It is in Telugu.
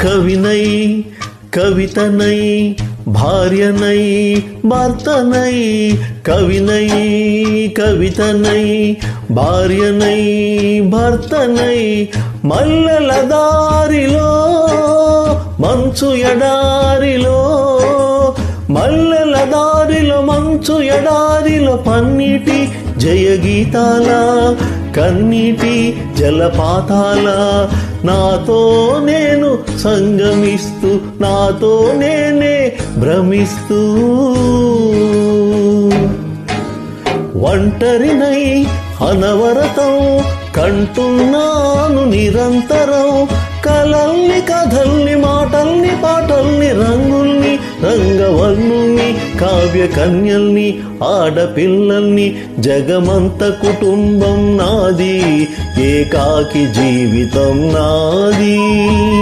కవినై కవితనై భార్యనై భర్తనై కవినై కవితనై భార్యనై భర్తనై మల్లెల దారిలో మంచు ఎడారిలో మల్లెల దారిలో మంచు ఎడారిలో పన్నీటి జయగీతాల కన్నీటి జలపాతాల నాతో నేను సంగమిస్తూ నాతో నేనే భ్రమిస్తూ ఒంటరినై అనవరతం కంటున్నాను నిరంతరం కలల్ని కథల్ని మాటల్ని పాటల్ని రంగుల్ని రంగవర్ణుల్ని కావ్య కన్యల్ని ఆడపిల్లల్ని జగమంత కుటుంబం నాది ఏకాకి జీవితం నాది.